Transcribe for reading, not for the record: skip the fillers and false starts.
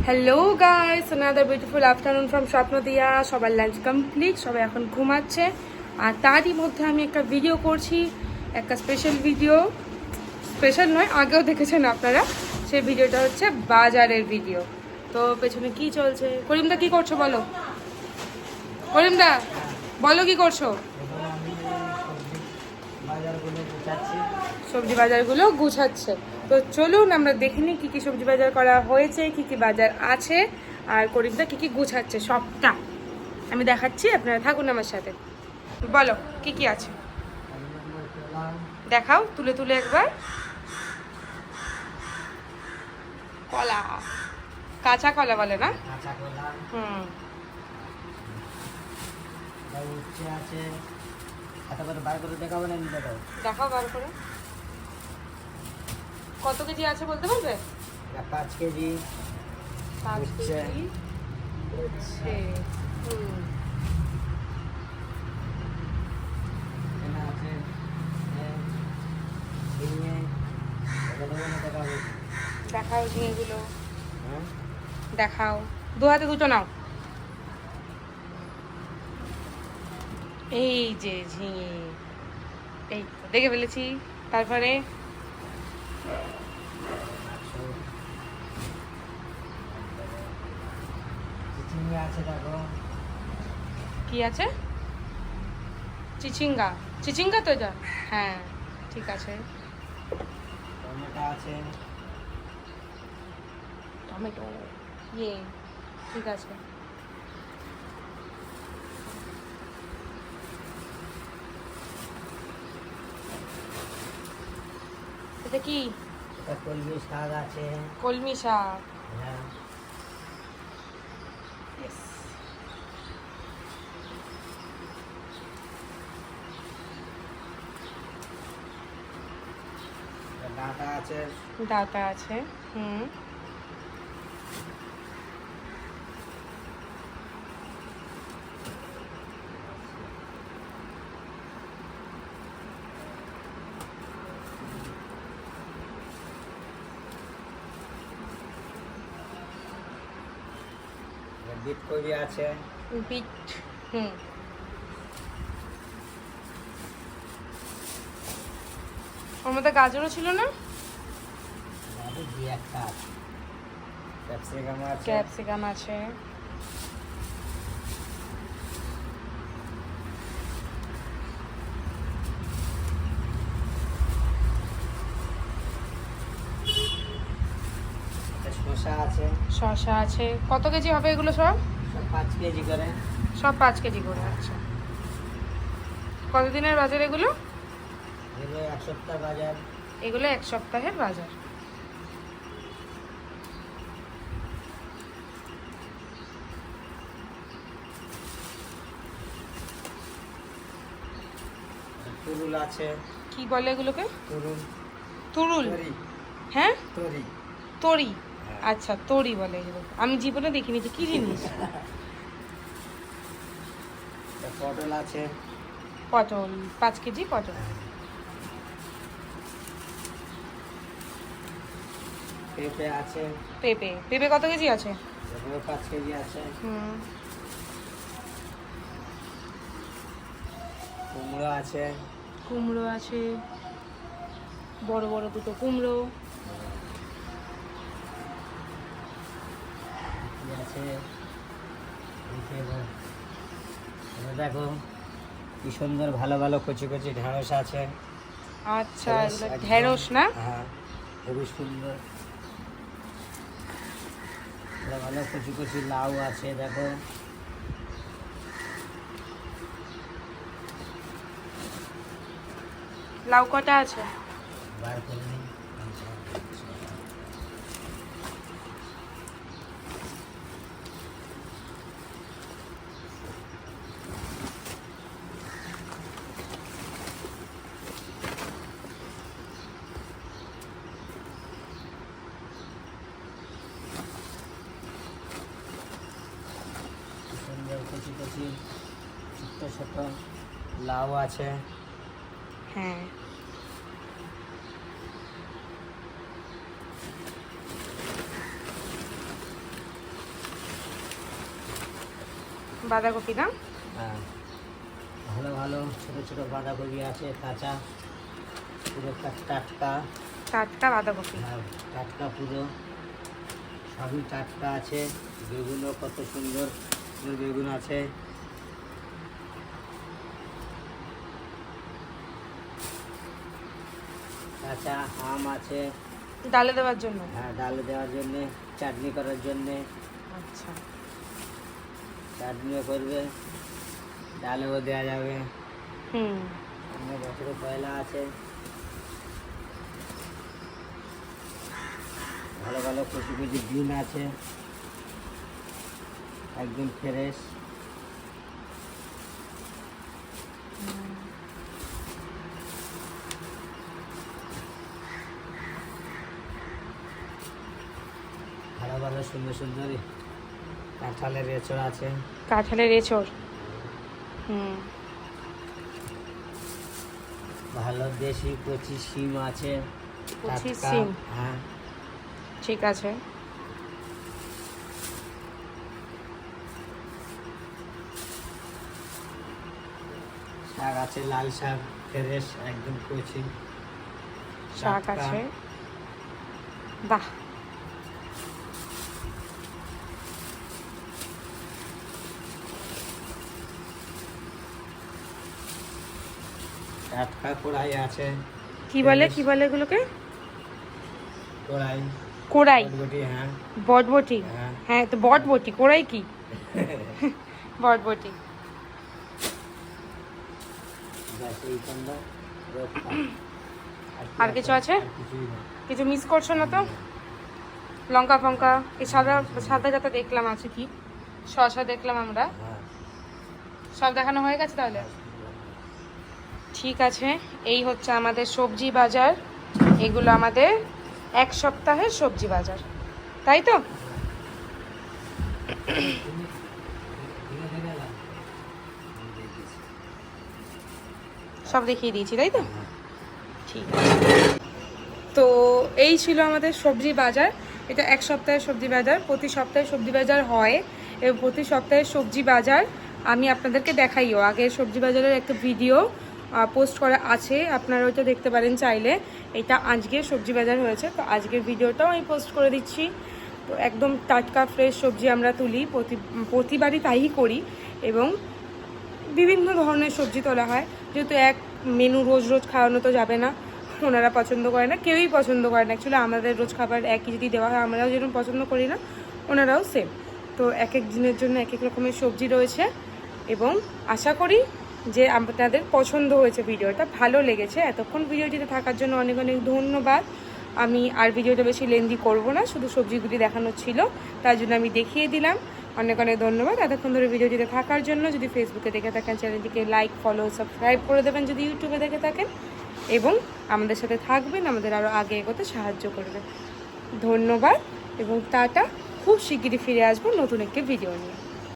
Hello guys, another beautiful afternoon from স্বপ্নদিয়া। সবার lunch complete, সবাই এখন ঘুমাচ্ছে। আর তারই মধ্যে আমি একটা ভিডিও করছি, একটা স্পেশাল ভিডিও। স্পেশাল নয়, আগেও দেখেছেন আপনারা। সেই ভিডিওটা হচ্ছে বাজারের ভিডিও। তো পেছনে কি চলছে? করিমদা কি করছো বলো? করিমদা বলো কি করছো? সবজি বাজারগুলো গুছাচ্ছে। তো চলুন আমরা দেখে নিই কী কী সবজি বাজার করা হয়েছে, কী কী বাজার আছে, আর করিমদা কী কী গুছাচ্ছে সবটা আমি দেখাচ্ছি। আপনারা থাকুন আমার সাথে। বলো কি কি আছে, দেখাও তুলে তুলে একবার। কলা, কাঁচা কলা বলে না? হুম, দেখাও বার করে। কত কেজি আছে বলতে পারবে? 5 কেজি। 5 কেজি হচ্ছে। হুম, দেখাও ঝিঙেগুলো, দেখাও। দু হাতে দুটো নাও। এই যে ঝিঙে, এই তো দেখে ফেলেছি। তারপরে কি আছে? চিচিঙ্গা, চিচিঙ্গা তো এটা। হ্যাঁ ঠিক আছে। টমেটো, ইয়ে ঠিক আছে। এটা কি? কলমি শাক আছে। কলমি শাক। হ্যাঁ। Yes. ডাঁটা আছে। ডাঁটা আছে। হুম, বিট কবি আছে। বিট। হুম, ওর মধ্যে গাজরও ছিল না? ক্যাপসিকাম আছে। ক্যাপসিকাম আছে। শসা আছে। শসা আছে। কত কেজি হবে এগুলো সব? সব 5 কেজি করে। সব 5 কেজি করে। আচ্ছা, কতদিনের বাজার এগুলো? এগুলো 1 সপ্তাহ বাজার। এগুলো 1 সপ্তাহের বাজার। তুরুল আছে। কি বলে এগুলোকে? তুরুল। তুরুল? তরি। হ্যাঁ, তরি। তরি। হ্যাঁ। আচ্ছা, তরি বলে এগুলো। আমি জীবনে দেখিনি যে কি জিনিস। পটল আছে। পটল 5 কেজি পটল। পেঁপে আছে। পেঁপে, পেঁপে কত কেজি আছে? এগুলো 5 কেজি আছে। হুম, কুমড়ো আছে। কুমড়ো আছে, বড় বড় দুটো কুমড়ো। আছে। দেখো কি সুন্দর ভালো ভালো কচি কচি ঢেঁড়স আছে। আচ্ছা, এগুলো ঢেঁড়স না? হ্যাঁ, খুবই সুন্দর। ভালো কচি কচি লাউ আছে দেখো। লাউ কটা আছে? বার করে নিই। সুন্দর কচি কচি ছোট্ট ছোট্ট লাউ আছে। হ্যাঁ, বাঁধাকপি না? হ্যাঁ, ভালো ভালো ছোট ছোট বাঁধাকপি আছে, কাঁচা, পুরো টাটকা। টাটকা বাঁধাকপি। হ্যাঁ, টাটকা পুরো, সবই টাটকা আছে। বেগুনও কত সুন্দর সুন্দর বেগুন আছে। কাঁচা আম আছে। ডালে দেওয়ার জন্য? হ্যাঁ, ডালে দেওয়ার জন্যে, চাটনি করার জন্যে। আচ্ছা, চাটনিও করবে, ডালেও দেওয়া যাবে। হুম। সামনে বছরে কয়লা আছে। ভালো ভালো কচি কচি ডিম আছে, একদম ফ্রেশ। ভালো ভালো সুন্দর সুন্দর কাঁঠালের এঁচড় আছে। কাঁঠালের এঁচড়, হুম। ভালো দেশি কচি শিম আছে, কচি টাটকা। শিম, হ্যাঁ, ঠিক আছে। শাক আছে, লাল শাক ফ্রেশ, একদম কচি শাক টাটকা। আছে, বাহ। টাটকা কড়াই আছে। কি বলে এগুলোকে? কড়াই, কোড়াই, বটবটি। হ্যাঁ, বটবটি। হ্যাঁ। হ্যাঁ, তো বটবটি, কোড়াই কি? বটবটি। ব্যাস এইখানটা রক্ষা। আর কিছু আছে? আর কিছুই না। কিছু মিস করছো না তো? লঙ্কা ফঙ্কা, এই সাদা সাদা যাতে দেখলাম আছে কি, শসা দেখলাম আমরা, হ্যাঁ, সব দেখানো হয়ে গেছে তাহলে? ঠিক আছে, এই হচ্ছে আমাদের সবজি বাজার। এগুলো আমাদের এক সপ্তাহের সবজি বাজার, তাই তো? সব দেখিয়ে দিয়েছি, তাই তো? ঠিক আছে। তো এই ছিল আমাদের সবজি বাজার। এটা এক সপ্তাহের সবজি বাজার। প্রতি সপ্তাহে সবজি বাজার হয় এবং প্রতি সপ্তাহে সবজি বাজার আমি আপনাদেরকে দেখাইও। আগে সবজি বাজারের একটা ভিডিও পোস্ট করা আছে, আপনারা ওইটা দেখতে পারেন চাইলে। এটা আজকে সবজি বাজার হয়েছে, তো আজকের ভিডিওটাও আমি পোস্ট করে দিচ্ছি। তো একদম টাটকা ফ্রেশ সবজি আমরা তুলি, প্রতিবারই তাই করি। এবং বিভিন্ন ধরনের সবজি তোলা হয়, যেহেতু এক মেনু রোজ রোজ খাওয়ানো তো যাবে না, ওনারা পছন্দ করে না, কেউই পছন্দ করে না। অ্যাকচুয়ালি আমাদের রোজ খাবার একই যদি দেওয়া হয়, আমরাও যেরকম পছন্দ করি না, ওনারাও সেম। তো এক এক দিনের জন্য এক এক রকমের সবজি রয়েছে এবং আশা করি যে আপনাদের পছন্দ হয়েছে, ভিডিওটা ভালো লেগেছে। এতক্ষণ ভিডিওটিতে থাকার জন্য অনেক অনেক ধন্যবাদ। আমি আর ভিডিওটা বেশি লেন্দি করব না, শুধু সবজিগুলি দেখানো ছিল, তার জন্য আমি দেখিয়ে দিলাম। অনেক অনেক ধন্যবাদ এতক্ষণ ধরে ভিডিওটিতে থাকার জন্য। যদি ফেসবুকে দেখে থাকেন, চ্যানেলটিকে লাইক, ফলো, সাবস্ক্রাইব করে দেবেন। যদি ইউটিউবে দেখে থাকেন, এবং আমাদের সাথে থাকবেন, আমাদের আরও আগে এগোতে সাহায্য করবেন। ধন্যবাদ এবং টাটা। খুব শিগগিরই ফিরে আসবো নতুন একটি ভিডিও নিয়ে।